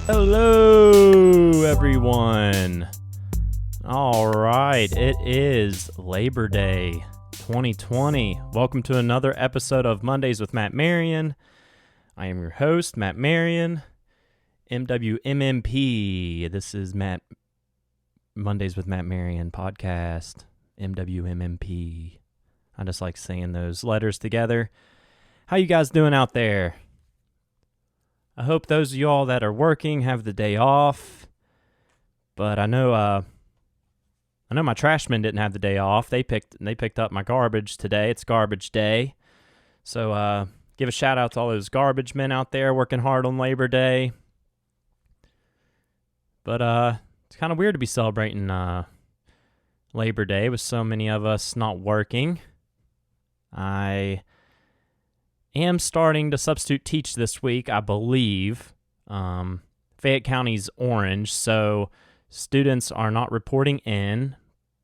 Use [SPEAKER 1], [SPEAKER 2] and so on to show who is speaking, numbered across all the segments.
[SPEAKER 1] Hello, everyone. All right, it is Labor Day 2020. Welcome to another episode of Mondays with Matt Marion. I am your host, Matt Marion, MWMMP. This is Mondays with Matt Marion podcast, MWMMP. I just like saying those letters together. How you guys doing out there? I hope those of y'all that are working have the day off. But I know my trashmen didn't have the day off. They picked up my garbage today. It's garbage day. So give a shout out to all those garbage men out there working hard on Labor Day. But it's kind of weird to be celebrating Labor Day with so many of us not working. I am starting to substitute teach this week, I believe. Fayette County's orange, so students are not reporting in,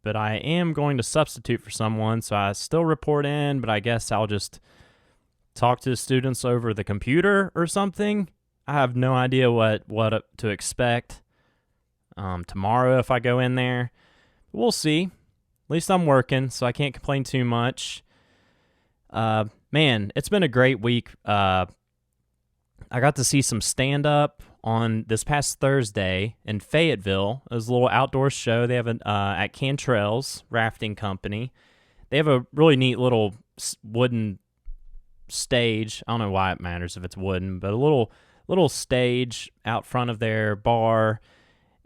[SPEAKER 1] but I am going to substitute for someone, so I still report in, but I guess I'll just talk to the students over the computer or something. I have no idea what to expect tomorrow if I go in there. We'll see. At least I'm working, so I can't complain too much. Man, it's been a great week. I got to see some stand-up on this past Thursday in Fayetteville. It was a little outdoor show. They have at Cantrell's Rafting Company. They have a really neat little wooden stage. I don't know why it matters if it's wooden, but a little stage out front of their bar,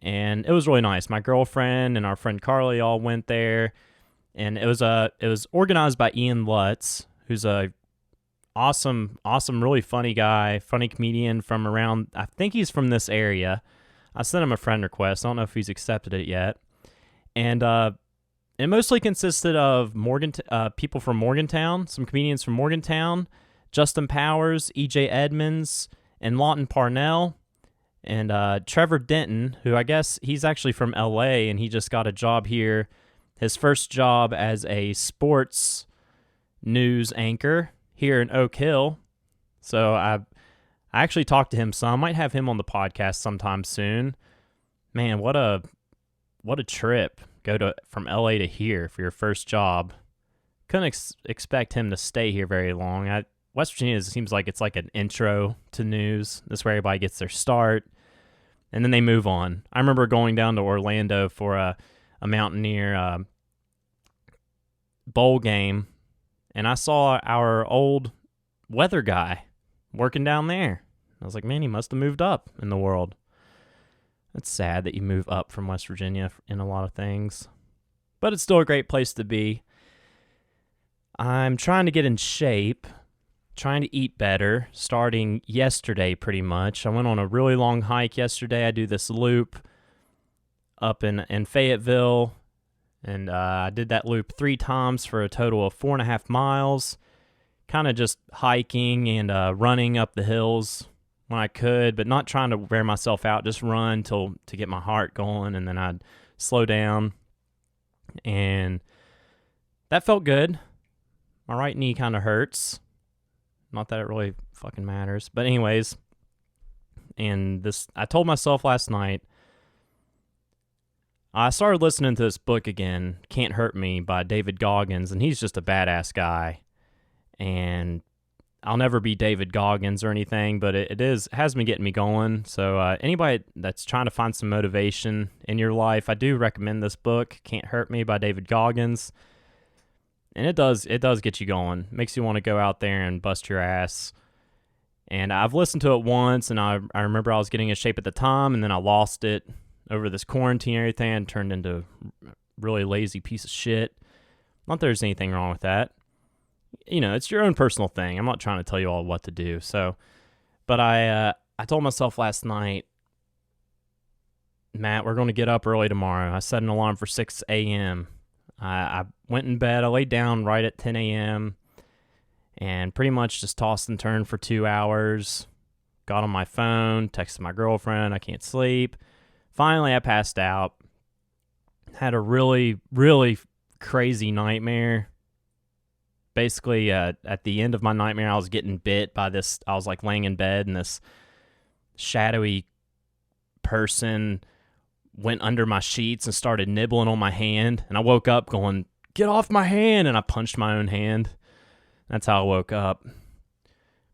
[SPEAKER 1] and it was really nice. My girlfriend and our friend Carly all went there, and it was organized by Ian Lutz, who's a awesome, really funny guy, funny comedian from around, I think he's from this area. I sent him a friend request. I don't know if he's accepted it yet. And it mostly consisted of people from Morgantown, some comedians from Morgantown, Justin Powers, E.J. Edmonds, and Lawton Parnell, and Trevor Denton, who I guess he's actually from L.A., and he just got a job here, his first job as a sports news anchor here in Oak Hill. So I actually talked to him some. I might have him on the podcast sometime soon. Man, what a trip. Go from LA to here for your first job. Couldn't expect him to stay here very long. West Virginia seems like it's like an intro to news. That's where everybody gets their start, and then they move on. I remember going down to Orlando for a Mountaineer bowl game, and I saw our old weather guy working down there. I was like, man, he must have moved up in the world. It's sad that you move up from West Virginia in a lot of things, but it's still a great place to be. I'm trying to get in shape, trying to eat better, starting yesterday pretty much. I went on a really long hike yesterday. I do this loop up in Fayetteville, and I did that loop 3 times for a total of 4.5 miles, kind of just hiking and running up the hills when I could, but not trying to wear myself out, just run to get my heart going, and then I'd slow down, and that felt good. My right knee kind of hurts. Not that it really fucking matters, but anyways, and I told myself last night, I started listening to this book again, Can't Hurt Me by David Goggins, and he's just a badass guy. And I'll never be David Goggins or anything, but it has been getting me going. So anybody that's trying to find some motivation in your life, I do recommend this book, Can't Hurt Me by David Goggins. And it does get you going. Makes you want to go out there and bust your ass. And I've listened to it once, and I remember I was getting in shape at the time, and then I lost it over this quarantine and everything, and turned into a really lazy piece of shit. Not that there's anything wrong with that. You know, it's your own personal thing. I'm not trying to tell you all what to do. So, but I told myself last night, Matt, we're going to get up early tomorrow. I set an alarm for 6 a.m. I went in bed. I laid down right at 10 a.m. and pretty much just tossed and turned for 2 hours. Got on my phone, texted my girlfriend, I can't sleep. Finally, I passed out. Had a really, really crazy nightmare. Basically, at the end of my nightmare, I was getting bit by this. I was like laying in bed, and this shadowy person went under my sheets and started nibbling on my hand, and I woke up going, "Get off my hand," and I punched my own hand. That's how I woke up.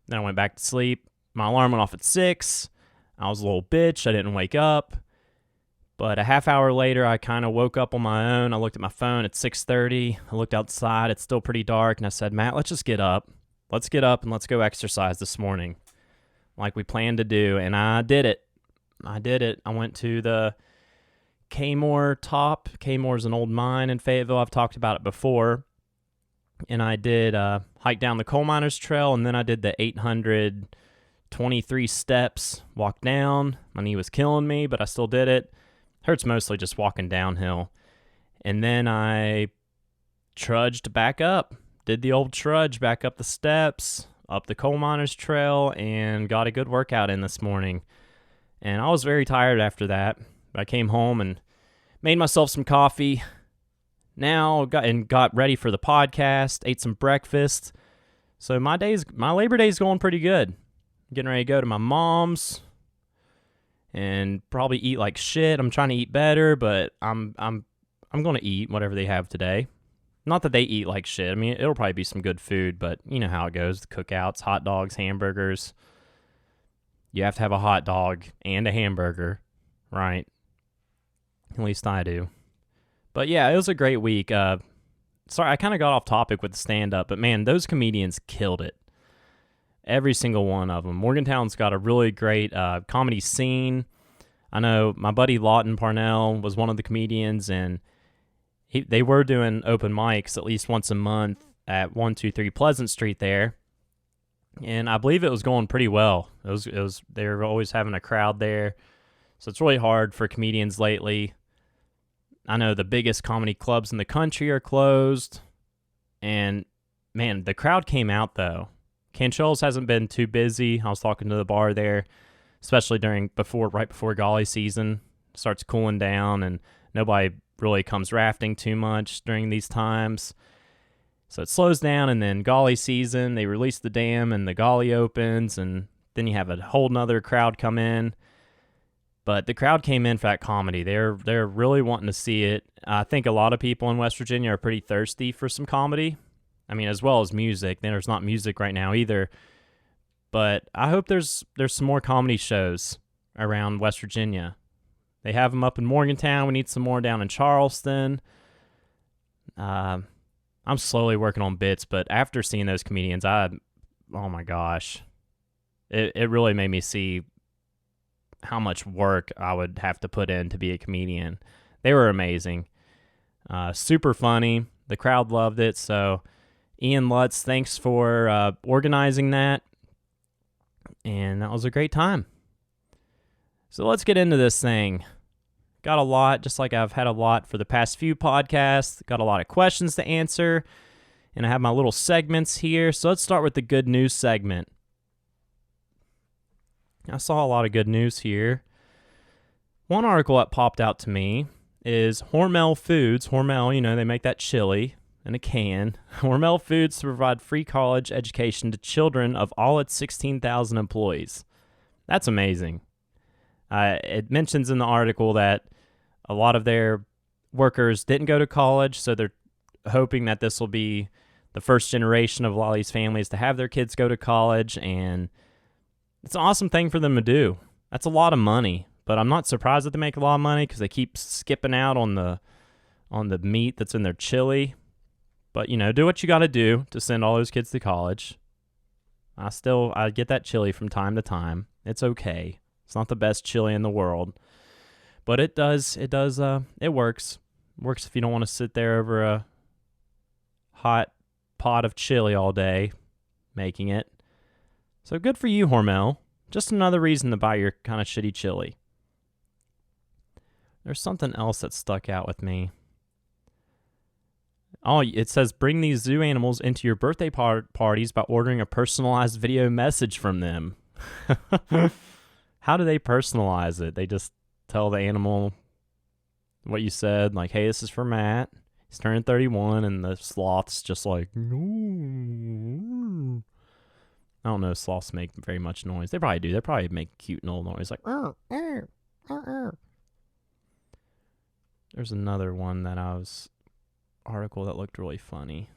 [SPEAKER 1] Then I went back to sleep. My alarm went off at 6. I was a little bitch. I didn't wake up. But a half hour later, I kind of woke up on my own. I looked at my phone at 6:30. I looked outside. It's still pretty dark. And I said, "Matt, let's just get up. Let's get up and let's go exercise this morning like we planned to do." And I did it. I went to the Kmore Top. Kmore's an old mine in Fayetteville. I've talked about it before. And I did hike down the Coal Miners Trail, and then I did the 823 steps, walk down. My knee was killing me, but I still did it. Hurts mostly just walking downhill. And then I trudged back up, did the old trudge back up the steps, up the Coal Miners Trail, and got a good workout in this morning. And I was very tired after that. I came home and made myself some coffee. Now got ready for the podcast, ate some breakfast. So my Labor Day is going pretty good. Getting ready to go to my mom's and probably eat like shit. I'm trying to eat better, but I'm going to eat whatever they have today. Not that they eat like shit. I mean, it'll probably be some good food, but you know how it goes. The cookouts, hot dogs, hamburgers. You have to have a hot dog and a hamburger, right? At least I do. But yeah, it was a great week. Sorry, I kind of got off topic with the stand-up, but man, those comedians killed it. Every single one of them. Morgantown's got a really great comedy scene. I know my buddy Lawton Parnell was one of the comedians, and they were doing open mics at least once a month at 123 Pleasant Street there. And I believe it was going pretty well. They were always having a crowd there. So it's really hard for comedians lately. I know the biggest comedy clubs in the country are closed. And man, the crowd came out though. Cantrell's hasn't been too busy. I was talking to the bar there, especially right before Golly season starts cooling down, and nobody really comes rafting too much during these times. So it slows down, and then Golly season, they release the dam and the Golly opens, and then you have a whole nother crowd come in. But the crowd came in for that comedy. They're really wanting to see it. I think a lot of people in West Virginia are pretty thirsty for some comedy. I mean, as well as music. There's not music right now either. But I hope there's some more comedy shows around West Virginia. They have them up in Morgantown. We need some more down in Charleston. I'm slowly working on bits, but after seeing those comedians, oh my gosh. It really made me see how much work I would have to put in to be a comedian. They were amazing. Super funny. The crowd loved it. So, Ian Lutz, thanks for organizing that. And that was a great time. So let's get into this thing. Got a lot, just like I've had a lot for the past few podcasts. Got a lot of questions to answer. And I have my little segments here. So let's start with the good news segment. I saw a lot of good news here. One article that popped out to me is Hormel Foods. Hormel, they make that chili in a can. Hormel Foods to provide free college education to children of all its 16,000 employees. That's amazing. It mentions in the article that a lot of their workers didn't go to college, so they're hoping that this will be the first generation of a lot of these families to have their kids go to college, and it's an awesome thing for them to do. That's a lot of money, but I'm not surprised that they make a lot of money because they keep skipping out on the meat that's in their chili. But, do what you got to do to send all those kids to college. I get that chili from time to time. It's okay. It's not the best chili in the world, but it works. It works if you don't want to sit there over a hot pot of chili all day making it. So good for you, Hormel. Just another reason to buy your kind of shitty chili. There's something else that stuck out with me. Oh, it says bring these zoo animals into your birthday parties by ordering a personalized video message from them. How do they personalize it? They just tell the animal what you said, like, hey, this is for Matt. He's turning 31, and the sloth's just like, no. I don't know if sloths make very much noise. They probably do. They probably make cute little noise, like, There's another one that article that looked really funny.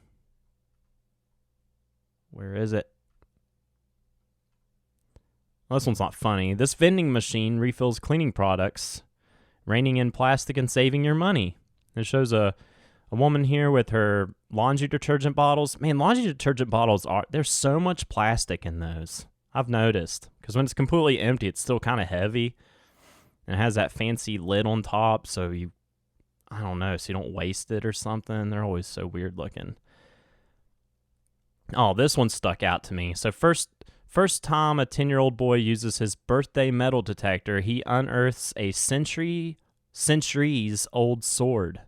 [SPEAKER 1] Where is it? Well, this one's not funny. This vending machine refills cleaning products, reining in plastic and saving your money. It shows a woman here with her laundry detergent bottles. Man, laundry detergent bottles there's so much plastic in those. I've noticed. Because when it's completely empty, it's still kind of heavy. And it has that fancy lid on top, so you don't waste it or something. They're always so weird looking. Oh, this one stuck out to me. So first time a 10-year-old boy uses his birthday metal detector, he unearths a centuries old sword.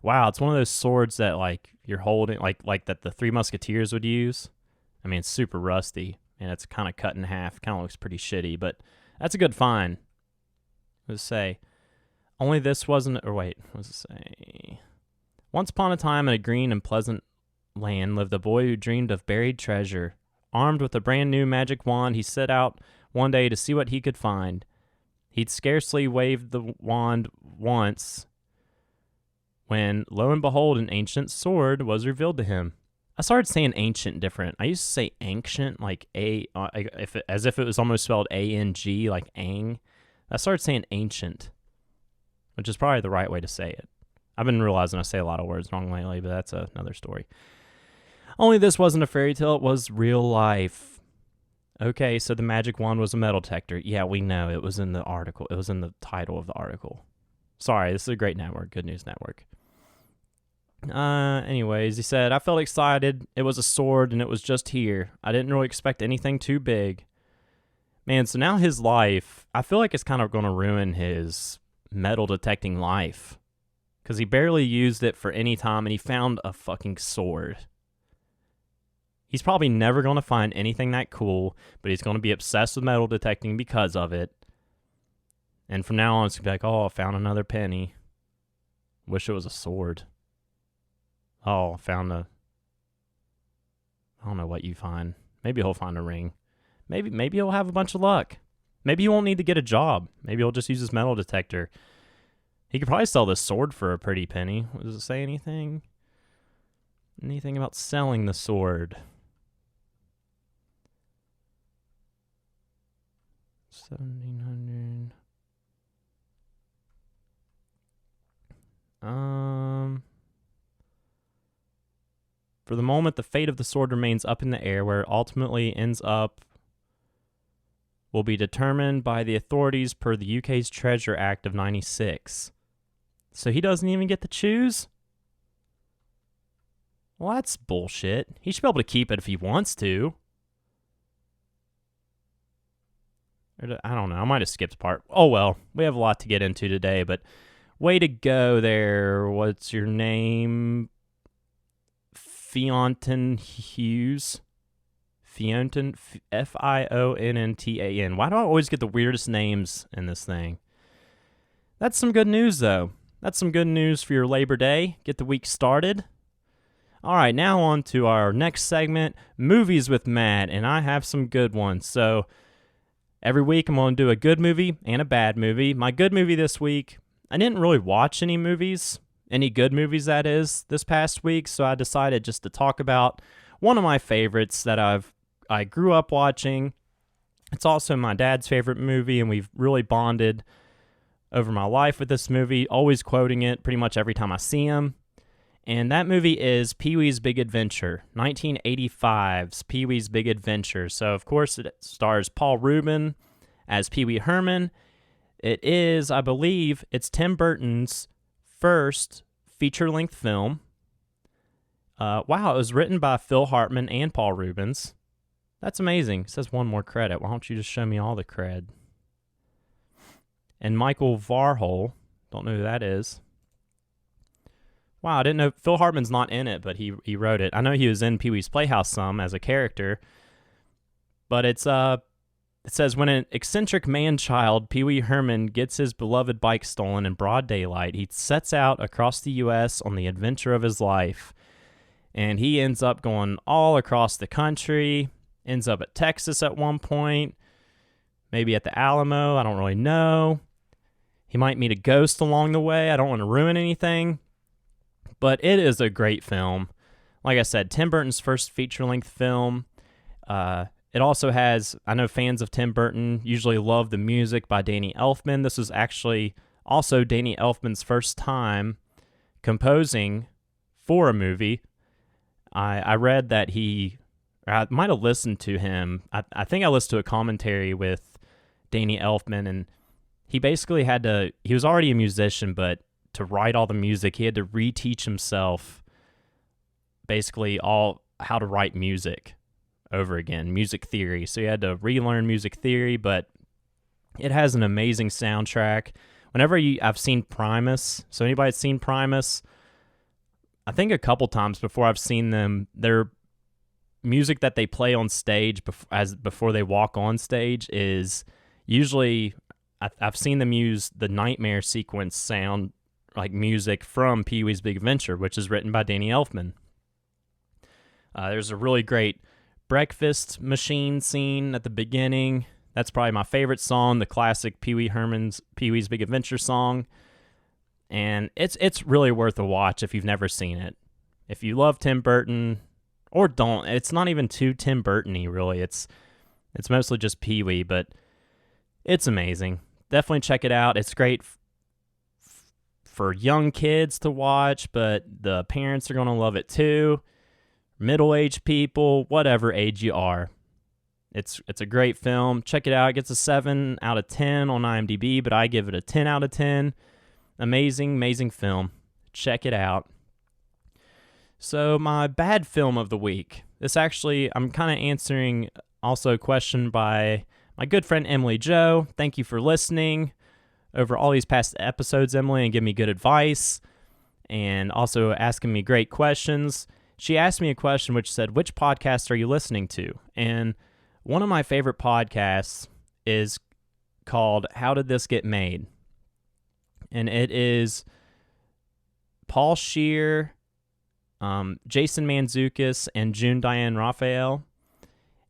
[SPEAKER 1] Wow, it's one of those swords that like you're holding, like that the Three Musketeers would use. I mean, it's super rusty and it's kind of cut in half. Kind of looks pretty shitty, but that's a good find. Let's say, only this wasn't. Or wait, what does it say? Once upon a time, in a green and pleasant land, lived a boy who dreamed of buried treasure. Armed with a brand new magic wand, he set out one day to see what he could find. He'd scarcely waved the wand once when, lo and behold, an ancient sword was revealed to him. I started saying ancient different. I used to say ancient, like as if it was almost spelled A-N-G, like ang. I started saying ancient, which is probably the right way to say it. I've been realizing I say a lot of words wrong lately, but that's another story. Only this wasn't a fairy tale, it was real life. Okay, so the magic wand was a metal detector. Yeah, we know. It was in the article. It was in the title of the article. Sorry, this is a great network. Good News Network. Anyways, he said, I felt excited. It was a sword, and it was just here. I didn't really expect anything too big. Man, so now his life, I feel like it's kind of going to ruin his metal detecting life. Because he barely used it for any time, and he found a fucking sword. He's probably never going to find anything that cool, but he's going to be obsessed with metal detecting because of it. And from now on, it's going to be like, oh, I found another penny. Wish it was a sword. Oh, I found I don't know what you find. Maybe he'll find a ring. Maybe he'll have a bunch of luck. Maybe he won't need to get a job. Maybe he'll just use his metal detector. He could probably sell this sword for a pretty penny. Does it say anything? Anything about selling the sword? 1,700. For the moment, the fate of the sword remains up in the air. Where it ultimately ends up will be determined by the authorities per the UK's Treasure Act of 96. So he doesn't even get to choose? Well, that's bullshit. He should be able to keep it if he wants to. I don't know. I might have skipped part. Oh, well. We have a lot to get into today, but way to go there. What's your name? Fiontan Hughes. Fiontan, Fiontan. Why do I always get the weirdest names in this thing? That's some good news, though. That's some good news for your Labor Day. Get the week started. All right, now on to our next segment, Movies with Matt, and I have some good ones. So every week I'm going to do a good movie and a bad movie. My good movie this week, I didn't really watch any good movies that is, this past week, so I decided just to talk about one of my favorites that I grew up watching. It's also my dad's favorite movie, and we've really bonded over my life with this movie, always quoting it pretty much every time I see him. And that movie is Pee-wee's Big Adventure, 1985's Pee-wee's Big Adventure. So, of course, it stars Paul Rubin as Pee-wee Herman. It is, I believe, it's Tim Burton's first feature-length film. Wow, it was written by Phil Hartman and Paul Rubens. That's amazing. It says one more credit. Why don't you just show me all the cred? And Michael Varhol, don't know who that is. Wow, I didn't know Phil Hartman's not in it, but he wrote it. I know he was in Pee-wee's Playhouse some as a character, but it says when an eccentric man-child, Pee-wee Herman, gets his beloved bike stolen in broad daylight, he sets out across the U.S. on the adventure of his life, and he ends up going all across the country, ends up at Texas at one point, maybe at the Alamo. I don't really know. He might meet a ghost along the way. I don't want to ruin anything. But it is a great film. Like I said, Tim Burton's first feature-length film. It also has, I know fans of Tim Burton usually love the music by Danny Elfman. This was actually also Danny Elfman's first time composing for a movie. I read that I might have listened to him. I think I listened to a commentary with Danny Elfman, and he basically he was already a musician, but to write all the music, he had to reteach himself basically all how to write music over again, music theory. So he had to relearn music theory, but it has an amazing soundtrack. I've seen Primus, so anybody that's seen Primus, I think a couple times before I've seen them, their music that they play on stage before they walk on stage is usually, I've seen them use the Nightmare sequence sound like music from Pee-wee's Big Adventure, which is written by Danny Elfman. There's a really great breakfast machine scene at the beginning. That's probably my favorite song, the classic Pee Wee Herman's Pee-wee's Big Adventure song. And it's really worth a watch if you've never seen it. If you love Tim Burton, or don't, it's not even too Tim Burton-y, really. It's mostly just Pee-wee, but it's amazing. Definitely check it out. It's great for young kids to watch, but the parents are going to love it too. Middle-aged people, whatever age you are. It's a great film. Check it out. It gets a 7 out of 10 on IMDb, but I give it a 10 out of 10. Amazing, amazing film. Check it out. So my bad film of the week. This actually, I'm kind of answering also a question by my good friend Emily Jo. Thank you for listening over all these past episodes, Emily, and giving me good advice and also asking me great questions. She asked me a question which said, which podcast are you listening to? And one of my favorite podcasts is called How Did This Get Made? And it is Paul Scheer, Jason Mantzoukas, and June Diane Raphael.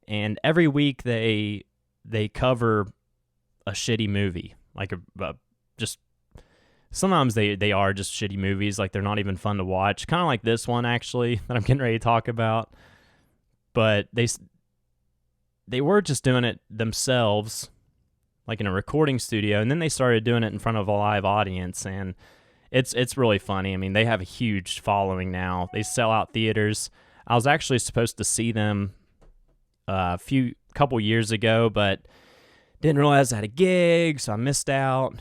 [SPEAKER 1] And every week they cover a shitty movie. Like just sometimes they are just shitty movies, like they're not even fun to watch. Kind of like this one, actually, that I'm getting ready to talk about. But they were just doing it themselves, like in a recording studio, and then they started doing it in front of a live audience, and it's really funny. I mean, they have a huge following now. They sell out theaters. I was actually supposed to see them a couple years ago, but didn't realize I had a gig, so I missed out.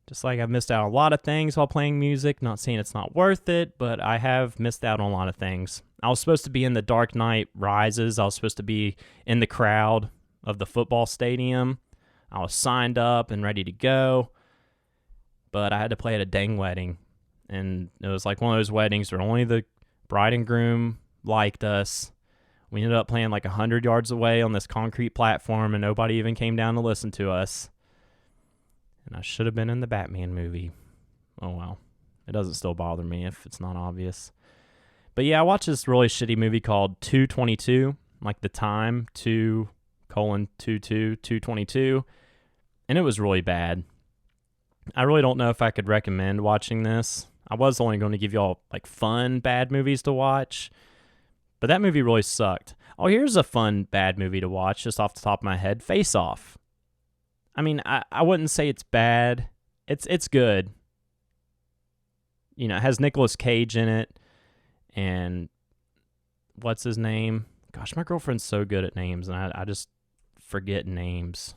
[SPEAKER 1] Just like I've missed out on a lot of things while playing music. Not saying it's not worth it, but I have missed out on a lot of things. I was supposed to be in The Dark Knight Rises. I was supposed to be in the crowd of the football stadium. I was signed up and ready to go, but I had to play at a dang wedding. And it was like one of those weddings where only the bride and groom liked us. We ended up playing like 100 yards away on this concrete platform, and nobody even came down to listen to us. And I should have been in the Batman movie. Oh well. It doesn't still bother me if it's not obvious. But yeah, I watched this really shitty movie called 222, like the time, 2:22, and it was really bad. I really don't know if I could recommend watching this. I was only going to give y'all like fun bad movies to watch, but that movie really sucked. Oh, here's a fun bad movie to watch just off the top of my head, Face Off. I mean, I wouldn't say it's bad. It's good. You know, it has Nicolas Cage in it, and what's his name? Gosh, my girlfriend's so good at names, and I just forget names.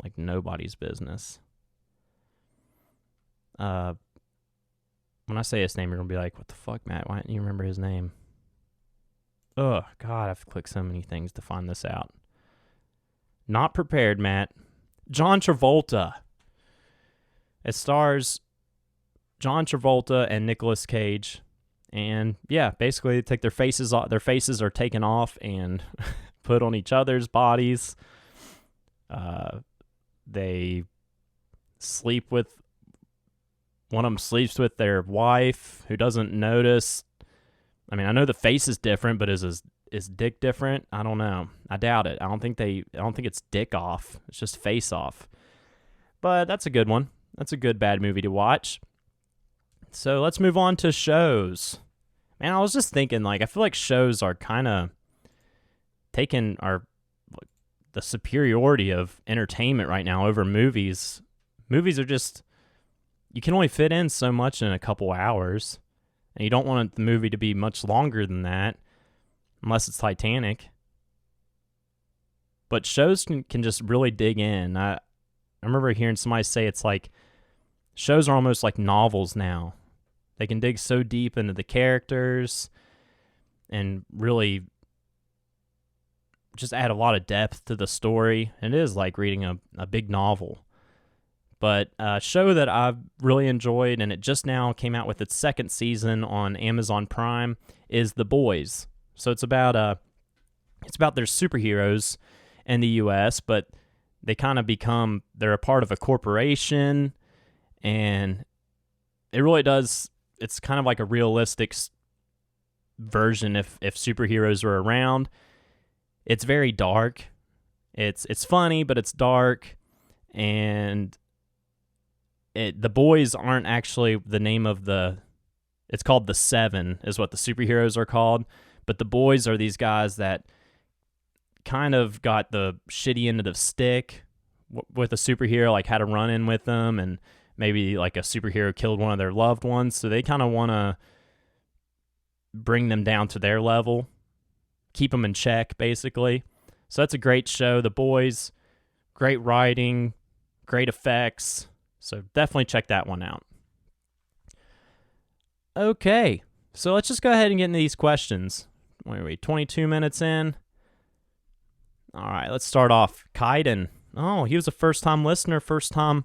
[SPEAKER 1] Like nobody's business. When I say his name, you're going to be like, what the fuck, Matt? Why didn't you remember his name? Oh, God, I've clicked so many things to find this out. Not prepared, Matt. John Travolta. It stars John Travolta and Nicolas Cage. And yeah, basically they take their faces off. Their faces are taken off and put on each other's bodies. They sleep with one of them sleeps with their wife, who doesn't notice. I mean, I know the face is different, but is is Dick different? I don't know. I doubt it. I don't think it's Dick Off. It's just Face Off. But that's a good one. That's a good bad movie to watch. So let's move on to shows. Man, I was just thinking, I feel like shows are kind of taking the superiority of entertainment right now over movies. Movies are just, you can only fit in so much in a couple hours, and you don't want the movie to be much longer than that, unless it's Titanic. But shows can just really dig in. I remember hearing somebody say it's like shows are almost like novels now. They can dig so deep into the characters and really just add a lot of depth to the story. It is like reading a big novel. But a show that I've really enjoyed, and it just now came out with its second season on Amazon Prime, is The Boys. So it's about their superheroes in the U.S., but they kind of they're a part of a corporation, and it really does, it's kind of like a realistic version if superheroes were around. It's very dark. It's funny, but it's dark, and the boys aren't actually the name of it's called the Seven is what the superheroes are called, but the boys are these guys that kind of got the shitty end of the stick with a superhero, like had a run-in with them, and maybe like a superhero killed one of their loved ones, so they kind of want to bring them down to their level, keep them in check, basically. So that's a great show. The Boys, great writing, great effects, so definitely check that one out. Okay, so let's just go ahead and get into these questions. Where are we, 22 minutes in? All right, let's start off. Kaiden. Oh, he was a first-time listener, first-time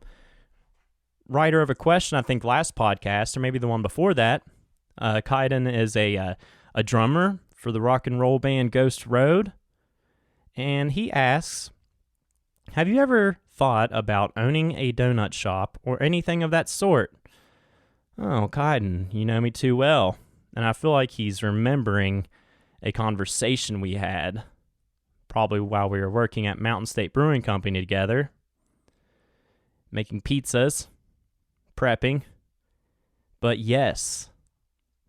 [SPEAKER 1] writer of a question, I think last podcast, or maybe the one before that. Kaiden is a drummer for the rock and roll band Ghost Road, and he asks, have you ever thought about owning a donut shop or anything of that sort? Oh, Kaiden, you know me too well, and I feel like he's remembering a conversation we had, probably while we were working at Mountain State Brewing Company together, making pizzas, prepping. But yes,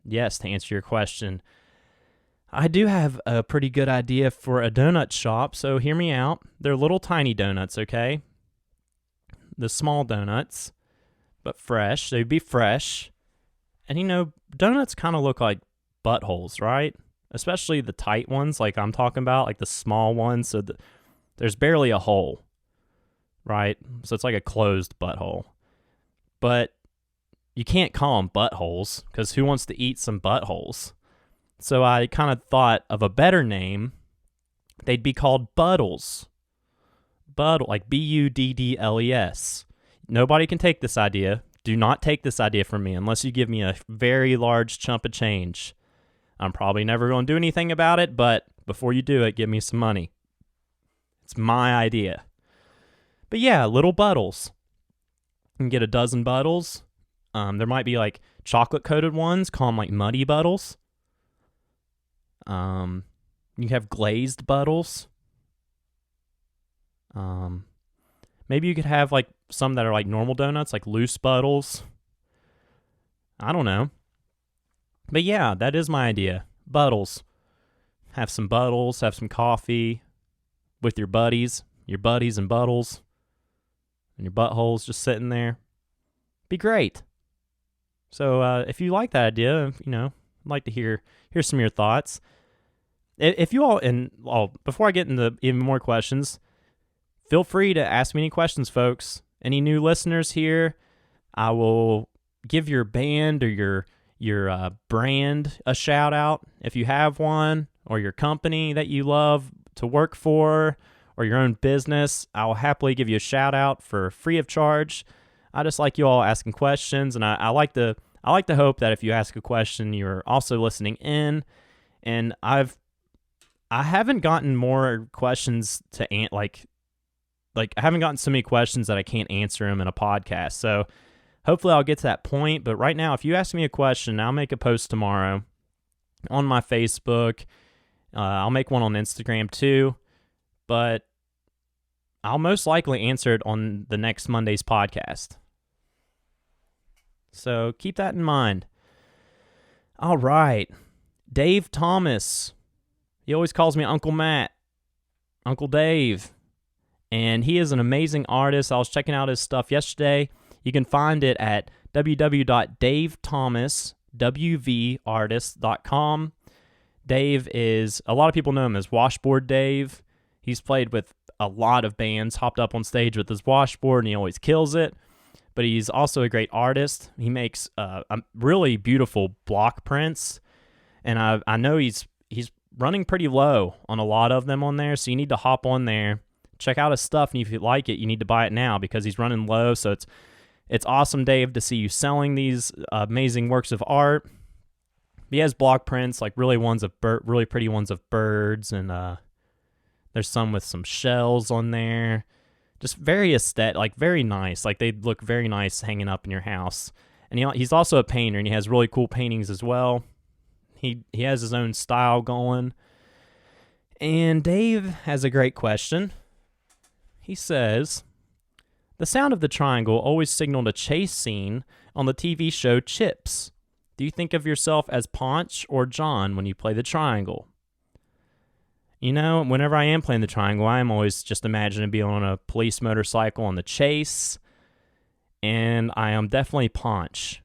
[SPEAKER 1] to answer your question, I do have a pretty good idea for a donut shop, so hear me out. They're little tiny donuts, okay? The small donuts, but fresh. They'd be fresh. And donuts kind of look like buttholes, right? Especially the tight ones, like I'm talking about, like the small ones. So there's barely a hole, right? So it's like a closed butthole. But you can't call them buttholes, because who wants to eat some buttholes? So I kind of thought of a better name. They'd be called Buddles. Like Buddles. Nobody can take this idea. Do not take this idea from me unless you give me a very large chunk of change. I'm probably never going to do anything about it, but before you do it, give me some money. It's my idea. But yeah, little Buddles. You can get a dozen Buddles. There might be like chocolate-coated ones, call them like Muddy Buddles. You have glazed Buddles. Maybe you could have like some that are like normal donuts, like loose Buddles. I don't know. But yeah, that is my idea. Buddles. Have some Buddles, have some coffee with your buddies and Buddles, and your buttholes just sitting there. Be great. So if you like that idea, I'd like to hear some of your thoughts. If you all, before I get into even more questions, feel free to ask me any questions, folks. Any new listeners here, I will give your band or your brand a shout out if you have one, or your company that you love to work for, or your own business. I will happily give you a shout out for free of charge. I just like you all asking questions, and I like to hope that if you ask a question, you're also listening in. And I haven't gotten more questions to I haven't gotten so many questions that I can't answer them in a podcast. So hopefully I'll get to that point. But right now, if you ask me a question, I'll make a post tomorrow on my Facebook I'll make one on Instagram too, but I'll most likely answer it on the next Monday's podcast. So keep that in mind. All right. Dave Thomas. He always calls me Uncle Matt. Uncle Dave. And he is an amazing artist. I was checking out his stuff yesterday. You can find it at www.davethomaswvartist.com. Dave is, a lot of people know him as Washboard Dave. He's played with a lot of bands, hopped up on stage with his washboard, and he always kills it. But he's also a great artist. He makes really beautiful block prints, and I know he's running pretty low on a lot of them on there, so you need to hop on there, check out his stuff, and if you like it, you need to buy it now because he's running low. So it's awesome, Dave, to see you selling these amazing works of art. He has block prints, like really pretty ones of birds, and there's some with some shells on there. Just very aesthetic, like very nice. Like they look very nice hanging up in your house. And he's also a painter, and he has really cool paintings as well. He has his own style going. And Dave has a great question. He says, the sound of the triangle always signaled a chase scene on the TV show Chips. Do you think of yourself as Ponch or John when you play the triangle? You know, whenever I am playing the triangle, I am always just imagining being on a police motorcycle on the chase. And I am definitely Ponch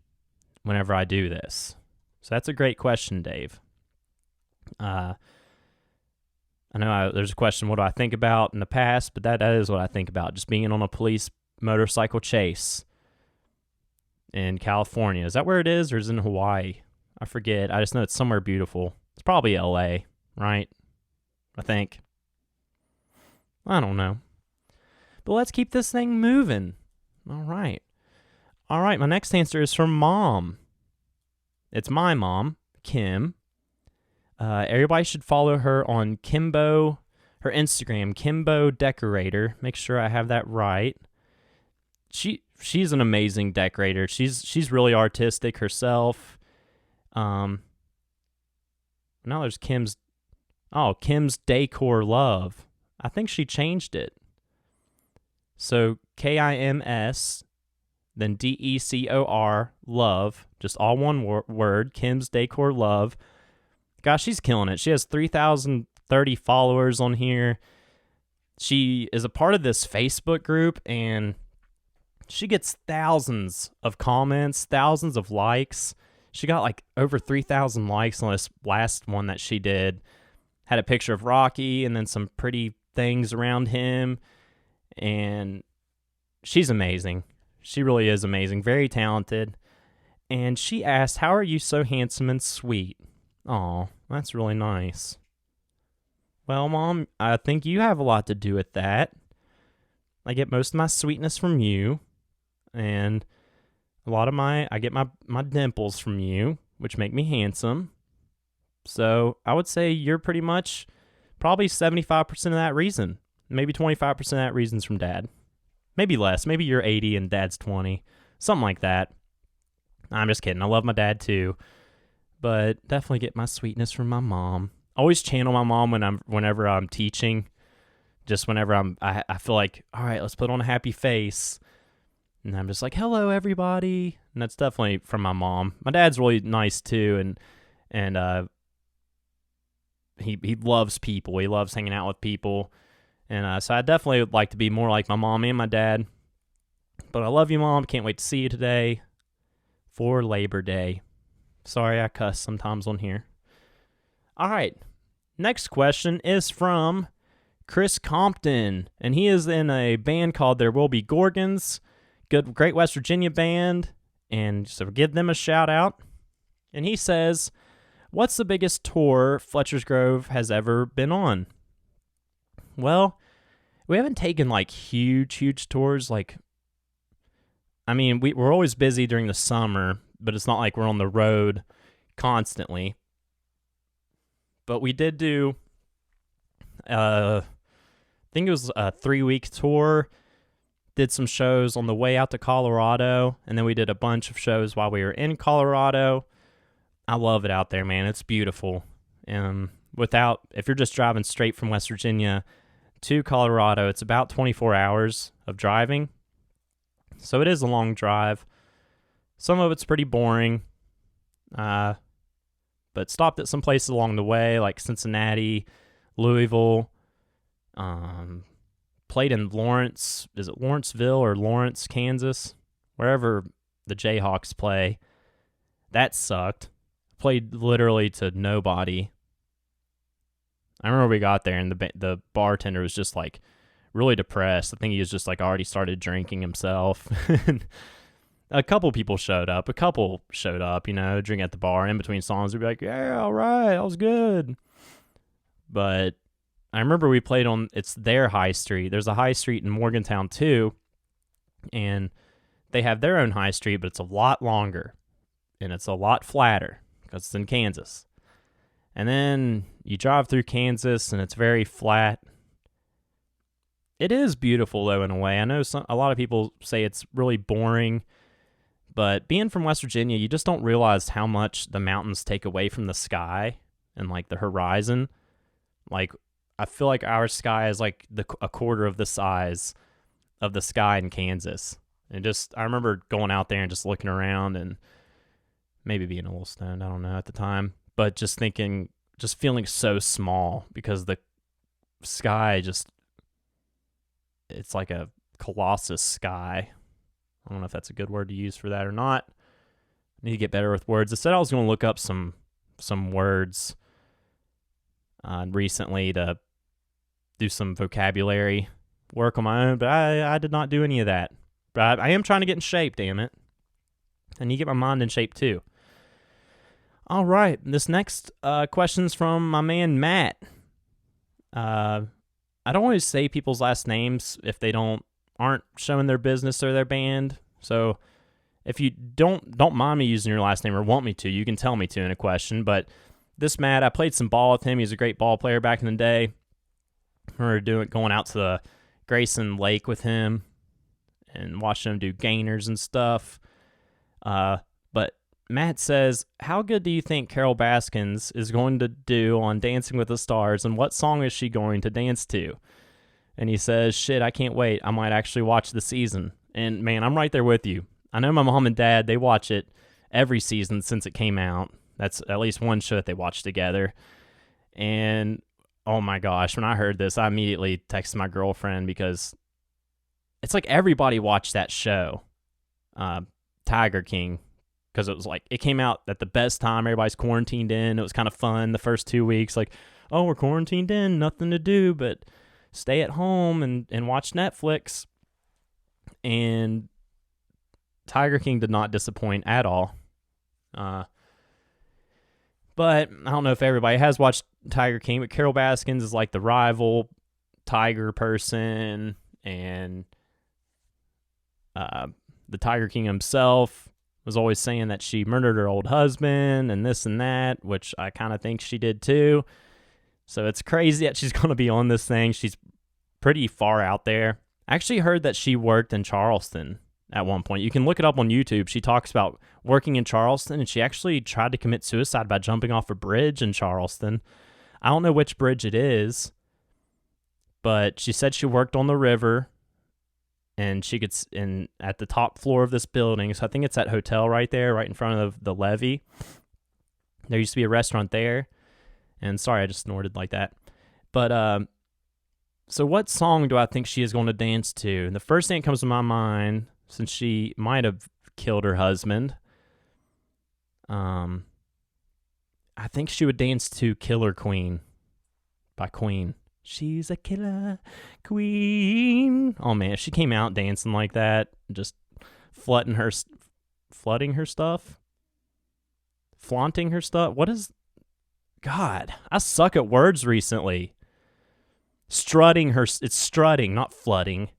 [SPEAKER 1] whenever I do this. So that's a great question, Dave. I know there's a question, what do I think about in the past? But that is what I think about, just being on a police motorcycle chase in California. Is that where it is, or is it in Hawaii? I forget. I just know it's somewhere beautiful. It's probably LA, right? I think. I don't know. But let's keep this thing moving. All right, my next answer is from Mom. It's my mom, Kim. Everybody should follow her on Kimbo, her Instagram, Kimbo Decorator. Make sure I have that right. She's an amazing decorator. She's really artistic herself. Now there's Kim's Decor Love. I think she changed it. So KIMS, then DECOR Love, just all one word, Kim's Decor Love. Gosh, she's killing it. She has 3,030 followers on here. She is a part of this Facebook group, and she gets thousands of comments, thousands of likes. She got like over 3,000 likes on this last one that she did. Had a picture of Rocky and then some pretty things around him. And she's amazing. She really is amazing. Very talented. And she asked, how are you so handsome and sweet? Aw, that's really nice. Well, Mom, I think you have a lot to do with that. I get most of my sweetness from you. And I get my dimples from you, which make me handsome. So I would say you're pretty much probably 75% of that reason. Maybe 25% of that reason's from Dad. Maybe less. Maybe you're 80 and Dad's 20. Something like that. I'm just kidding. I love my dad too. But definitely get my sweetness from my mom. Always channel my mom whenever I'm teaching. Just whenever I feel like, all right, let's put on a happy face. And I'm just like, hello, everybody. And that's definitely from my mom. My dad's really nice too, and he loves people. He loves hanging out with people. And so I definitely would like to be more like my mom and my dad. But I love you, Mom. Can't wait to see you today for Labor Day. Sorry I cuss sometimes on here. All right. Next question is from Chris Compton. And he is in a band called There Will Be Gorgons. Great West Virginia band. And so give them a shout out. And he says, what's the biggest tour Fletcher's Grove has ever been on? Well, we haven't taken like huge tours. Like, I mean, we're always busy during the summer, but it's not like we're on the road constantly. But we did do, I think it was a 3-week tour. Did some shows on the way out to Colorado, and then we did a bunch of shows while we were in Colorado. I love it out there, man. It's beautiful. if you're just driving straight from West Virginia to Colorado, it's about 24 hours of driving. So it is a long drive. Some of it's pretty boring. But stopped at some places along the way, like Cincinnati, Louisville. Played in Lawrence. Is it Lawrenceville or Lawrence, Kansas? Wherever the Jayhawks play. That sucked. Played literally to nobody. I remember we got there and the bartender was just like really depressed. I think he was just like already started drinking himself. A couple people showed up. Drinking at the bar. In between songs, we'd be like, yeah, all right, that was good. But I remember we played on, it's their high street. There's a high street in Morgantown too. And they have their own high street, but it's a lot longer. And it's a lot flatter because it's in Kansas. And then you drive through Kansas and it's very flat. It is beautiful though in a way. I know a lot of people say it's really boring. But being from West Virginia, you just don't realize how much the mountains take away from the sky and like the horizon. Like, I feel like our sky is like a quarter of the size of the sky in Kansas. And I remember going out there and just looking around and maybe being a little stoned, I don't know, at the time. But just feeling so small because the sky it's like a colossus sky. I don't know if that's a good word to use for that or not. I need to get better with words. I said I was going to look up some words recently to do some vocabulary work on my own, but I did not do any of that. But I am trying to get in shape, damn it. I need to get my mind in shape too. All right, this next question's from my man Matt. I don't always say people's last names if they aren't showing their business or their band. So if you don't mind me using your last name or want me to, you can tell me to in a question. But this Matt, I played some ball with him. He's a great ball player back in the day. We were going out to the Grayson Lake with him and watching him do gainers and stuff. But Matt says, how good do you think Carol Baskins is going to do on Dancing with the Stars, and what song is she going to dance to? And he says, shit, I can't wait. I might actually watch the season. And man, I'm right there with you. I know my mom and dad, they watch it every season since it came out. That's at least one show that they watch together. And oh my gosh, when I heard this, I immediately texted my girlfriend because it's like everybody watched that show, Tiger King, because it was like, it came out at the best time. Everybody's quarantined in. It was kind of fun the first 2 weeks. Like, oh, we're quarantined in, nothing to do but stay at home and watch Netflix. And Tiger King did not disappoint at all. But I don't know if everybody has watched Tiger King, but Carol Baskins is like the rival Tiger person, and the Tiger King himself was always saying that she murdered her old husband and this and that, which I kind of think she did too. So it's crazy that she's going to be on this thing. She's pretty far out there. I actually heard that she worked in Charleston at one point. You can look it up on YouTube. She talks about working in Charleston, and she actually tried to commit suicide by jumping off a bridge in Charleston. I don't know which bridge it is, but she said she worked on the river, and she could at the top floor of this building. So I think it's that hotel right there, right in front of the levee. There used to be a restaurant there. And sorry, I just snorted like that. But so what song do I think she is going to dance to? And the first thing that comes to my mind, since she might have killed her husband, I think she would dance to Killer Queen by Queen. She's a killer queen. Oh man, if she came out dancing like that, just flooding her stuff, flaunting her stuff. What is... God, I suck at words recently. It's strutting, not flooding.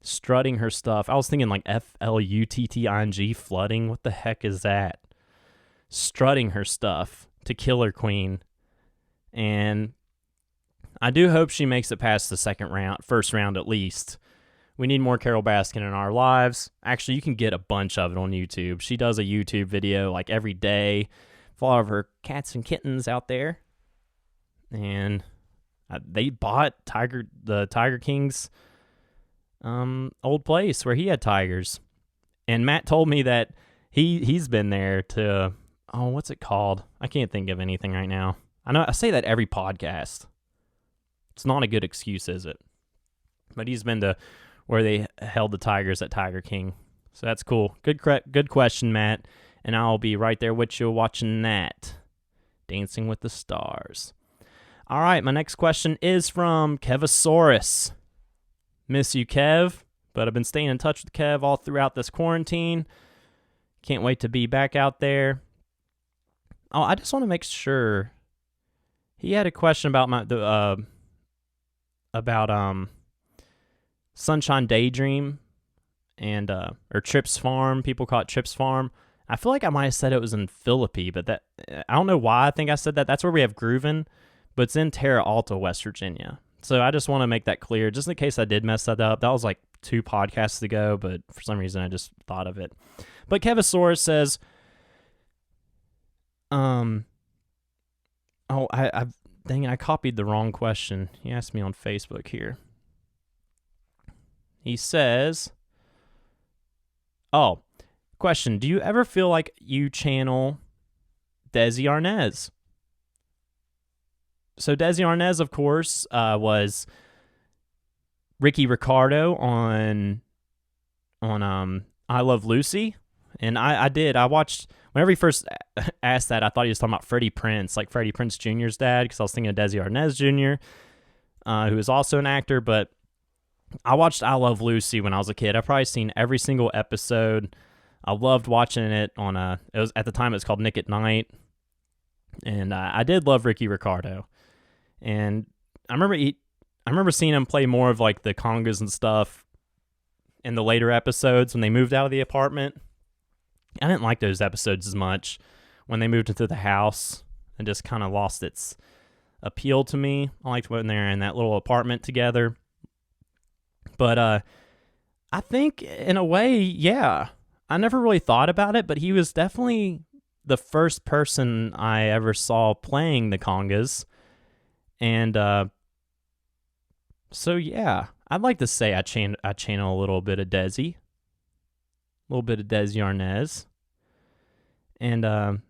[SPEAKER 1] Strutting her stuff. I was thinking like flutting, flooding. What the heck is that? Strutting her stuff to Killer Queen. And I do hope she makes it past the first round at least. We need more Carol Baskin in our lives. Actually, you can get a bunch of it on YouTube. She does a YouTube video like every day. For all of her cats and kittens out there. and they bought the Tiger King's old place where he had tigers. And Matt told me that he's been there to, what's it called? I can't think of anything right now. I know I say that every podcast. It's not a good excuse, is it? But he's been to where they held the tigers at Tiger King. So that's cool. Good question, Matt. And I'll be right there with you watching that. Dancing with the Stars. All right, my next question is from Kevosaurus. Miss you, Kev, but I've been staying in touch with Kev all throughout this quarantine. Can't wait to be back out there. Oh, I just want to make sure. He had a question about Sunshine Daydream and or Trips Farm. People call it Trips Farm. I feel like I might have said it was in Philippi, but that I don't know why I think I said that. That's where we have Groovin', but it's in Terra Alta, West Virginia. So I just want to make that clear, just in case I did mess that up. That was like 2 podcasts ago, but for some reason I just thought of it. But Kevosaurus says, I copied the wrong question. He asked me on Facebook here. He says, question, do you ever feel like you channel Desi Arnaz? So Desi Arnaz, of course, was Ricky Ricardo on I Love Lucy. And I watched, whenever he first asked that, I thought he was talking about Freddie Prinze, like Freddie Prinze Jr.'s dad, because I was thinking of Desi Arnaz Jr., who is also an actor. But I watched I Love Lucy when I was a kid. I've probably seen every single episode. I loved watching it on it was at the time it was called Nick at Night. And I did love Ricky Ricardo. And I remember seeing him play more of like the congas and stuff in the later episodes when they moved out of the apartment. I didn't like those episodes as much when they moved into the house and just kind of lost its appeal to me. I liked when they're in that little apartment together. But I think in a way, yeah, I never really thought about it, but he was definitely the first person I ever saw playing the congas. And so, yeah, I'd like to say I channel a little bit of Desi. A little bit of Desi Arnaz. And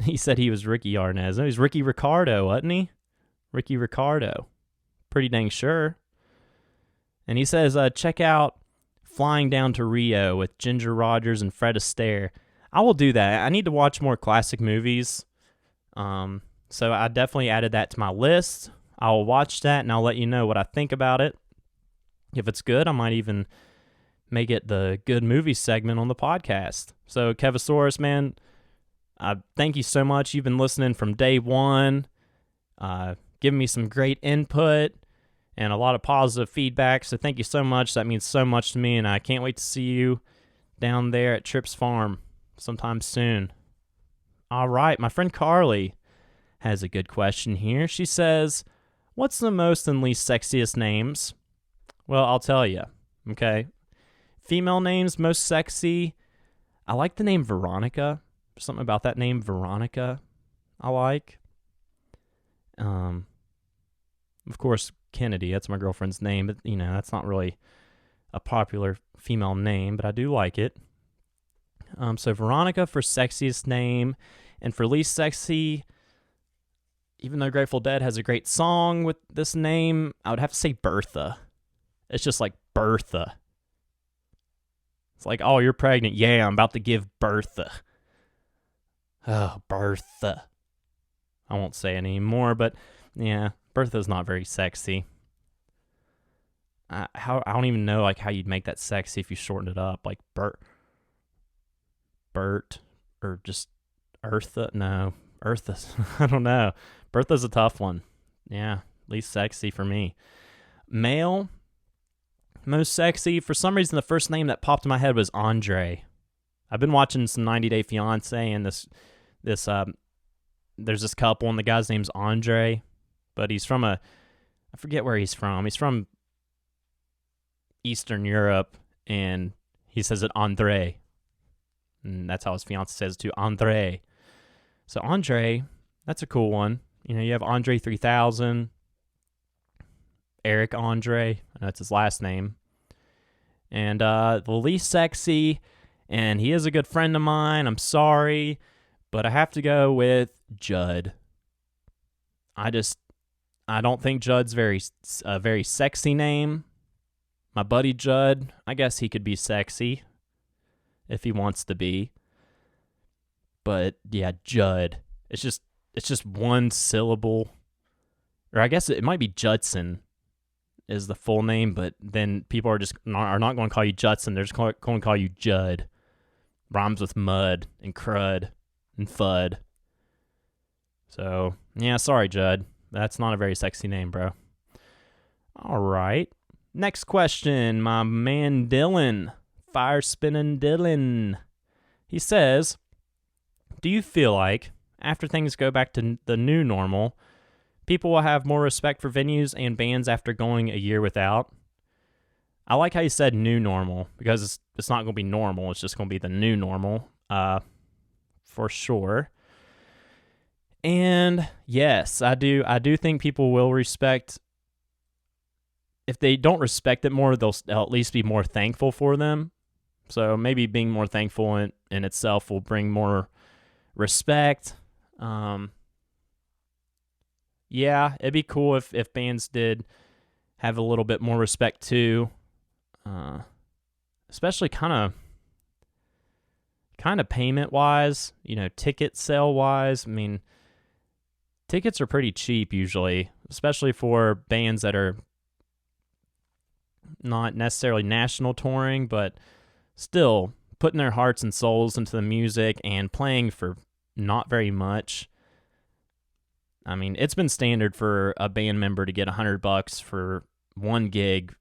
[SPEAKER 1] he said he was Ricky Arnaz. No, he's Ricky Ricardo, wasn't he? Ricky Ricardo. Pretty dang sure. And he says, check out Flying Down to Rio with Ginger Rogers and Fred Astaire. I will do that. I need to watch more classic movies. So I definitely added that to my list. I'll watch that and I'll let you know what I think about it. If it's good, I might even make it the good movie segment on the podcast. So Kevosaurus, man, thank you so much. You've been listening from day one, giving me some great input and a lot of positive feedback. So thank you so much. That means so much to me, and I can't wait to see you down there at Trips Farm sometime soon. All right, my friend Carly has a good question here. She says, what's the most and least sexiest names? Well, I'll tell you, okay? Female names, most sexy. I like the name Veronica. There's something about that name, Veronica, I like. Of course, Kennedy, that's my girlfriend's name, but, that's not really a popular female name, but I do like it. So Veronica for sexiest name, and for least sexy, even though Grateful Dead has a great song with this name, I would have to say Bertha. It's just like Bertha. It's like, oh, you're pregnant. Yeah, I'm about to give Bertha. Oh, Bertha. I won't say it anymore, but yeah, Bertha's not very sexy. I don't even know like how you'd make that sexy if you shortened it up, like Bert, or just Eartha. No, Eartha's. I don't know. Bertha's a tough one. Yeah, least sexy for me. Male, most sexy. For some reason, the first name that popped in my head was Andre. I've been watching some 90 Day Fiancé, and there's this couple, and the guy's name's Andre, but he's from I forget where he's from. He's from Eastern Europe, and he says it Andre, and that's how his fiancée says it too, Andre. So Andre, That's a cool one. You have Andre 3000, Eric Andre, that's his last name. And the least sexy, and he is a good friend of mine, I'm sorry, but I have to go with Judd. I don't think Judd's a very sexy name. My buddy Judd, I guess he could be sexy if he wants to be. But yeah, Judd. It's just one syllable. Or I guess it might be Judson is the full name, but then people are not going to call you Judson. They're just going to call you Judd. Rhymes with mud and crud and fud. So, yeah, sorry, Judd. That's not a very sexy name, bro. All right. Next question. My man Dylan. Fire spinning Dylan. He says, do you feel like after things go back to the new normal, people will have more respect for venues and bands after going a year without? I like how you said new normal, because it's not going to be normal. It's just going to be the new normal, for sure. And yes, I do think people will respect. If they don't respect it more, they'll at least be more thankful for them. So maybe being more thankful in itself will bring more respect. Yeah, it'd be cool if bands did have a little bit more respect too. Especially kind of payment wise, ticket sale wise. I mean, tickets are pretty cheap usually, especially for bands that are not necessarily national touring, but still putting their hearts and souls into the music and playing for not very much. I mean, it's been standard for a band member to get $100 for one gig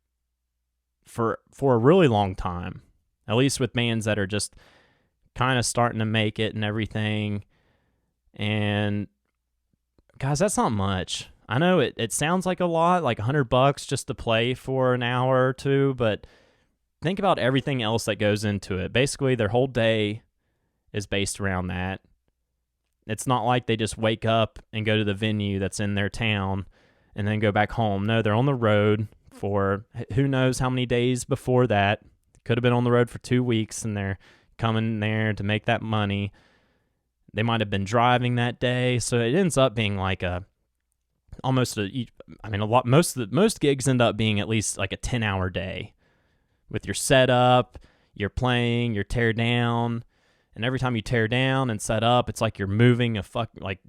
[SPEAKER 1] for a really long time, at least with bands that are just kind of starting to make it and everything. And guys, that's not much. I know it sounds like a lot, like $100 just to play for an hour or two, but think about everything else that goes into it. Basically, their whole day is based around that. It's not like they just wake up and go to the venue that's in their town and then go back home. No, they're on the road for who knows how many days before that. Could have been on the road for 2 weeks, and they're coming there to make that money. They might have been driving that day, so it ends up being like most gigs end up being at least like a 10-hour day with your setup, your playing, your tear down. And every time you tear down and set up, it's like you're moving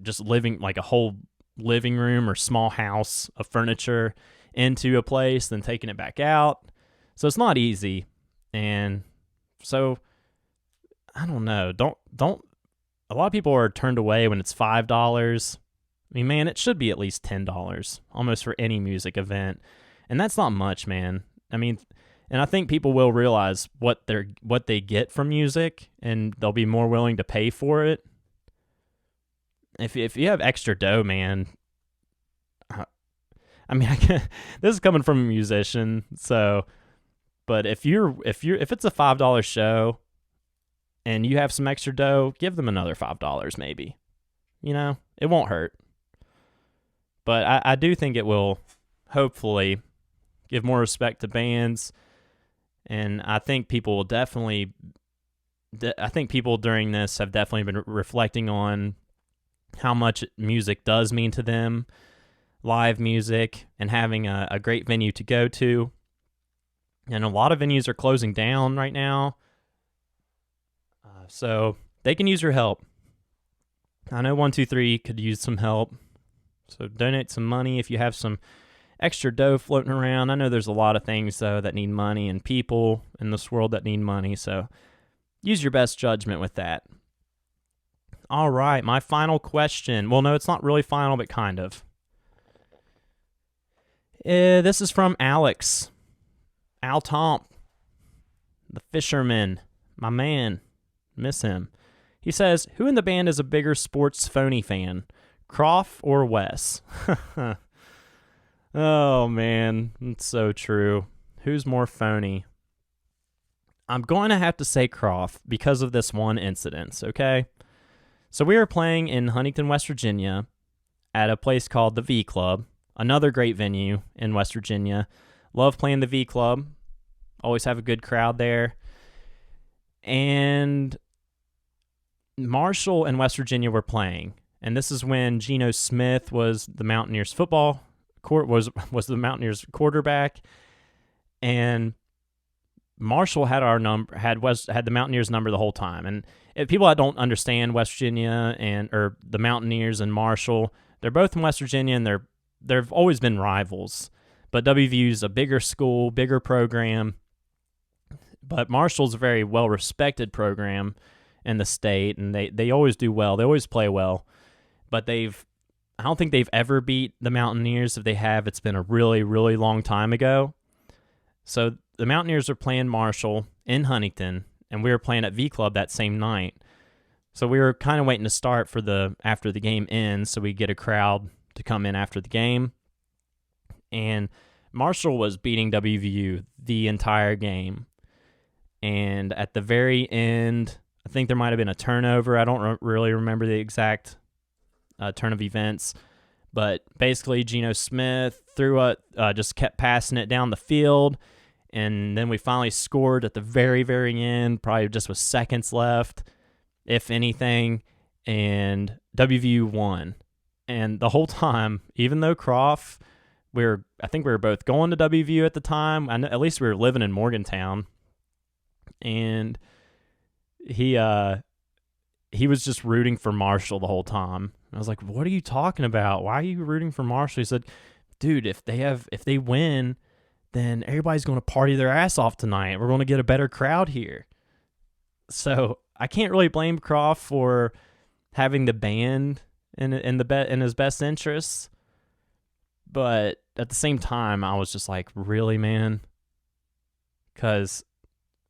[SPEAKER 1] just living like a whole living room or small house of furniture into a place, then taking it back out. So it's not easy. And so I don't know. Don't a lot of people are turned away when it's $5. I mean, man, it should be at least $10 almost for any music event. And that's not much, man. I mean, and I think people will realize what they get from music, and they'll be more willing to pay for it. If you have extra dough, man. I mean, this is coming from a musician, so. But if it's a $5 show, and you have some extra dough, give them another $5 maybe. It won't hurt. But I do think it will hopefully give more respect to bands. And I think people will definitely, I think people during this have definitely been reflecting on how much music does mean to them, live music, and having a great venue to go to. And a lot of venues are closing down right now. So they can use your help. I know 123 could use some help. So donate some money if you have some extra dough floating around. I know there's a lot of things, though, that need money and people in this world that need money. So use your best judgment with that. All right, my final question. Well, no, it's not really final, but kind of. This is from Alex. Al Tomp, the fisherman, my man. Miss him. He says, who in the band is a bigger sports phony fan, Croft or Wes? Oh, man, it's so true. Who's more phony? I'm going to have to say Croft because of this one incident, okay? So we were playing in Huntington, West Virginia at a place called the V Club, another great venue in West Virginia. Love playing the V Club. Always have a good crowd there. And Marshall and West Virginia were playing. And this is when Geno Smith was the Mountaineers was the Mountaineers quarterback. And Marshall had our number, had the Mountaineers number the whole time. And if people that don't understand West Virginia or the Mountaineers and Marshall, they're both in West Virginia, and they've always been rivals. But WVU's a bigger school, bigger program. But Marshall's a very well-respected program in the state, and they always do well. They always play well. But I don't think they've ever beat the Mountaineers. If they have, it's been a really, really long time ago. So the Mountaineers are playing Marshall in Huntington, and we were playing at V Club that same night. So we were kind of waiting to start after the game ends, so we get a crowd to come in after the game. And Marshall was beating WVU the entire game. And at the very end, I think there might have been a turnover. I don't really remember the exact turn of events. But basically, Geno Smith just kept passing it down the field. And then we finally scored at the very, very end, probably just with seconds left, if anything. And WVU won. And the whole time, even though Croft, I think we were both going to WVU at the time. At least we were living in Morgantown. And he was just rooting for Marshall the whole time. I was like, "What are you talking about? Why are you rooting for Marshall?" He said, "Dude, if they win, then everybody's going to party their ass off tonight. We're going to get a better crowd here." So I can't really blame Croft for having the band in his best interests, but at the same time, I was just like, "Really, man?" Because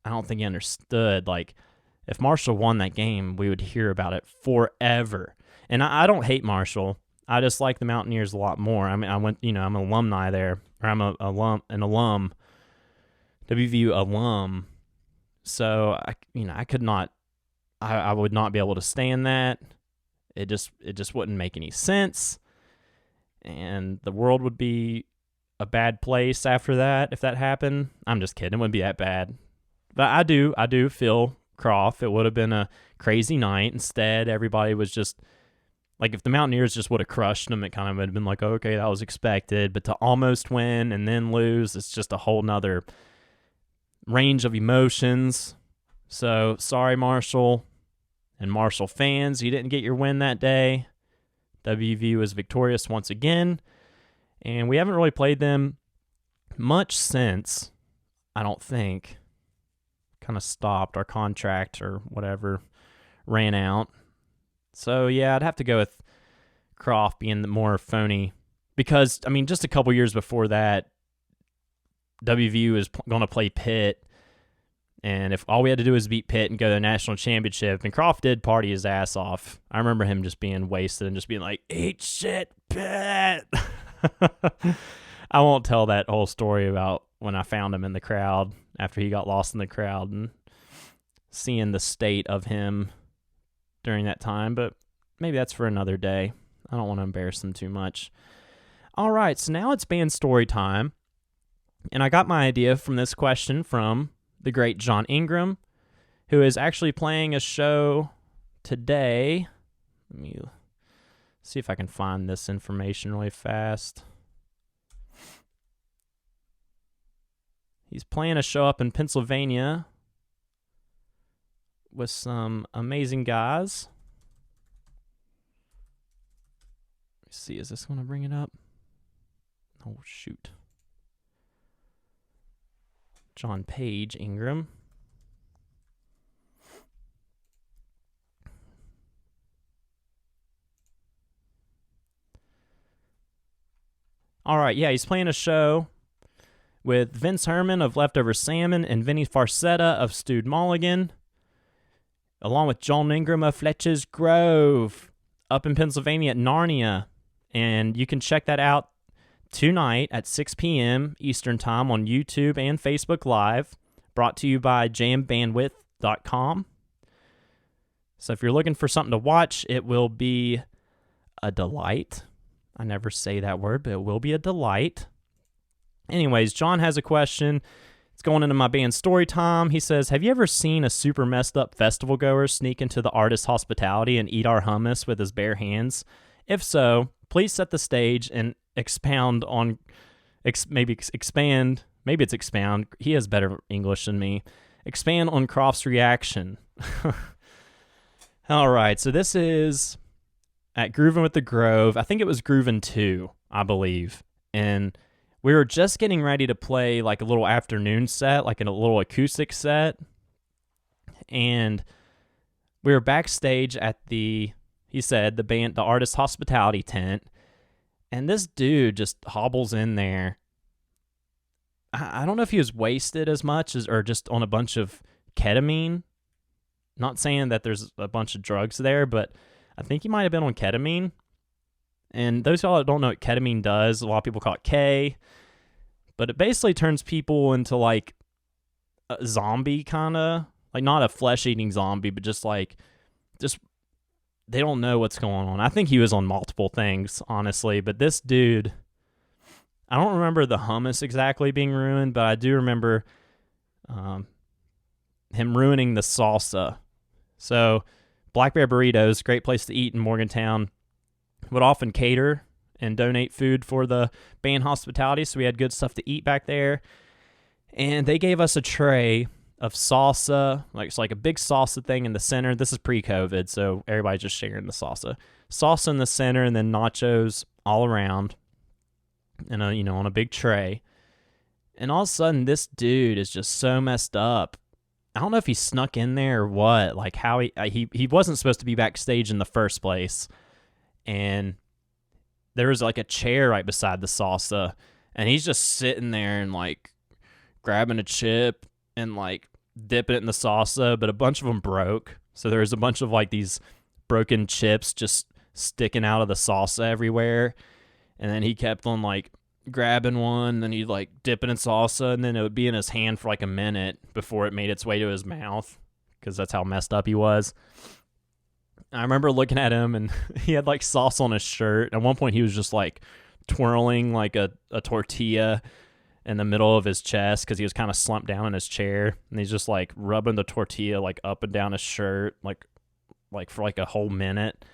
[SPEAKER 1] I don't think he understood. Like, if Marshall won that game, we would hear about it forever. And I don't hate Marshall. I just like the Mountaineers a lot more. I mean, I'm an alumni there, or I'm an alum, WVU alum. So I could not, I would not be able to stand that. It just wouldn't make any sense, and the world would be a bad place after that if that happened. I'm just kidding. It wouldn't be that bad. But I do feel Croft. It would have been a crazy night. Instead, everybody was just like, if the Mountaineers just would have crushed them, it kind of would have been like, okay, that was expected. But to almost win and then lose, it's just a whole nother range of emotions. So sorry, Marshall and Marshall fans, you didn't get your win that day. WVU is victorious once again, and we haven't really played them much since. I don't think. Kind of stopped. Our contract or whatever ran out. So yeah, I'd have to go with Croft being the more phony, because I mean, just a couple years before that, WVU is going to play Pitt, and if all we had to do was beat Pitt and go to the national championship, and Croft did party his ass off. I remember him just being wasted and just being like, "Eat shit, Pitt." I won't tell that whole story about when I found him in the crowd after he got lost in the crowd and seeing the state of him during that time, but maybe that's for another day. I don't want to embarrass him too much. All right, so now it's band story time, and I got my idea from this question from the great John Ingram, who is actually playing a show today. Let me see if I can find this information really fast. He's playing a show up in Pennsylvania with some amazing guys. Let's see, is this going to bring it up? Oh, shoot. John Page Ingram. All right, yeah, he's playing a show with Vince Herman of Leftover Salmon and Vinny Farcetta of Stewed Mulligan, along with John Ingram of Fletcher's Grove, up in Pennsylvania at Narnia. And you can check that out tonight at 6 p.m. Eastern Time on YouTube and Facebook Live, brought to you by jambandwidth.com. So if you're looking for something to watch, it will be a delight. I never say that word, but it will be a delight. Anyways, John has a question. It's going into my band story time. He says, have you ever seen a super messed up festival goer sneak into the artist's hospitality and eat our hummus with his bare hands? If so, please set the stage and expound on, maybe expound. He has better English than me. Expand on Croft's reaction. All right, so this is at Groovin' with the Grove. I think it was Groovin' 2, I believe. And we were just getting ready to play like a little afternoon set, like a little acoustic set. And we were backstage at the artist hospitality tent. And this dude just hobbles in there. I don't know if he was wasted as much or just on a bunch of ketamine. Not saying that there's a bunch of drugs there, but I think he might have been on ketamine. And those of y'all that don't know what ketamine does, a lot of people call it K, but it basically turns people into like a zombie kind of, like not a flesh-eating zombie, but just they don't know what's going on. I think he was on multiple things, honestly, but this dude, I don't remember the hummus exactly being ruined, but I do remember him ruining the salsa. So Black Bear Burritos, great place to eat in Morgantown, would often cater and donate food for the band hospitality, so we had good stuff to eat back there. And they gave us a tray of salsa, like it's like a big salsa thing in the center. This is pre-COVID, so everybody's just sharing the salsa. Salsa in the center, and then nachos all around, and on a big tray. And all of a sudden, this dude is just so messed up. I don't know if he snuck in there or what, like how he wasn't supposed to be backstage in the first place. And there was like a chair right beside the salsa, and he's just sitting there and like grabbing a chip and like dipping it in the salsa, but a bunch of them broke. So there was a bunch of like these broken chips just sticking out of the salsa everywhere. And then he kept on like grabbing one, then he'd like dip it in salsa, and then it would be in his hand for like a minute before it made its way to his mouth, because that's how messed up he was. I remember looking at him, and he had like sauce on his shirt. At one point he was just like twirling like a tortilla in the middle of his chest because he was kind of slumped down in his chair, and he's just like rubbing the tortilla like up and down his shirt like for like a whole minute.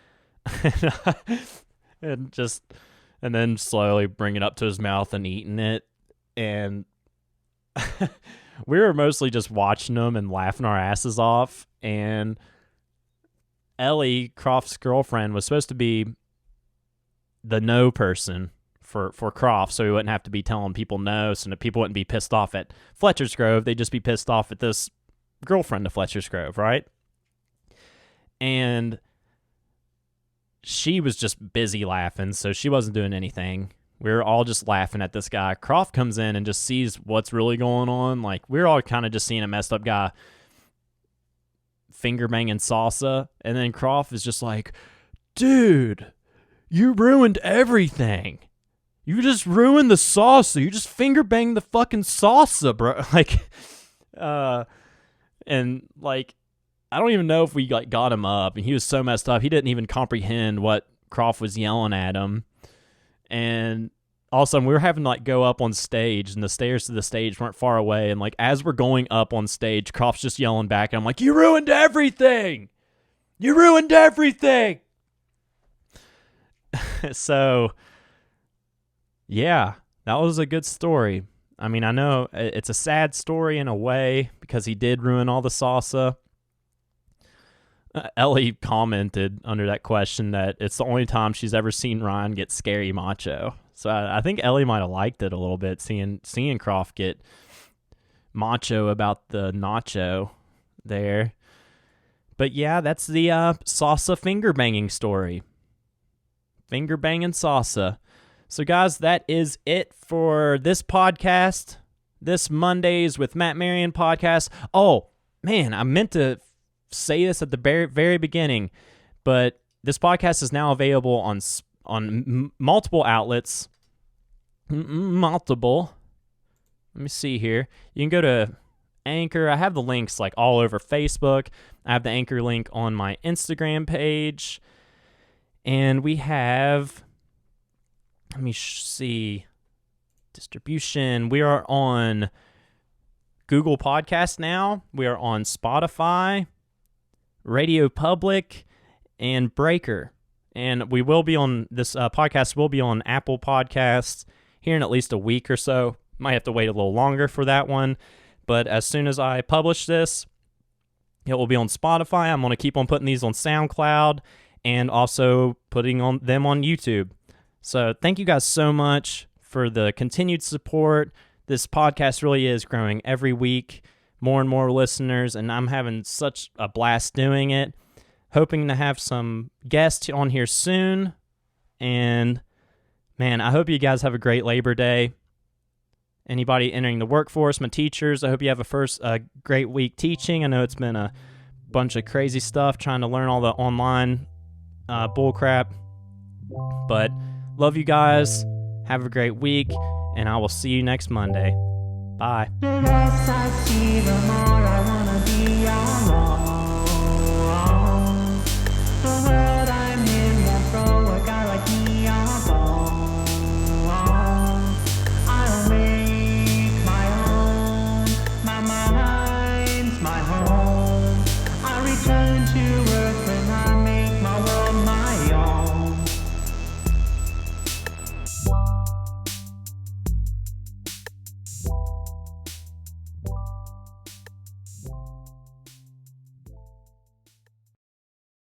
[SPEAKER 1] And then slowly bring it up to his mouth and eating it. And we were mostly just watching him and laughing our asses off. And Ellie, Croft's girlfriend, was supposed to be the no person for Croft, so he wouldn't have to be telling people no, so that people wouldn't be pissed off at Fletcher's Grove. They'd just be pissed off at this girlfriend of Fletcher's Grove, right? And she was just busy laughing, so she wasn't doing anything. We were all just laughing at this guy. Croft comes in and just sees what's really going on. Like, we were all kind of just seeing a messed up guy finger banging salsa, and then Croft is just like, dude, you ruined everything. You just ruined the salsa. You just finger banged the fucking salsa, bro. Like, and like, I don't even know if we like got him up, and he was so messed up. He didn't even comprehend what Croft was yelling at him. And also, we were having to like go up on stage, and the stairs to the stage weren't far away. And like, as we're going up on stage, Croft's just yelling back, and I'm like, you ruined everything. You ruined everything. So, yeah, that was a good story. I mean, I know it's a sad story in a way because he did ruin all the salsa. Ellie commented under that question that it's the only time she's ever seen Ryan get scary macho. So I think Ellie might have liked it a little bit, seeing Croft get macho about the nacho there. But yeah, that's the salsa finger banging story. Finger banging salsa. So guys, that is it for this podcast. This Mondays with Matt Marion podcast. Oh, man, I meant to say this at the very beginning, but this podcast is now available on multiple outlets. Multiple. Let me see here. You can go to Anchor. I have the links like all over Facebook. I have the Anchor link on my Instagram page. And we have, let me see, distribution. We are on Google Podcasts now. We are on Spotify, Radio Public, and Breaker. And we will be on, this podcast will be on Apple Podcasts here in at least a week or so. Might have to wait a little longer for that one. But as soon as I publish this, it will be on Spotify. I'm going to keep on putting these on SoundCloud and also putting them on YouTube. So thank you guys so much for the continued support. This podcast really is growing every week, more and more listeners, and I'm having such a blast doing it. Hoping to have some guests on here soon. And man, I hope you guys have a great Labor Day. Anybody entering the workforce, my teachers, I hope you have a great week teaching. I know it's been a bunch of crazy stuff trying to learn all the online bull crap. But love you guys. Have a great week, and I will see you next Monday. Bye.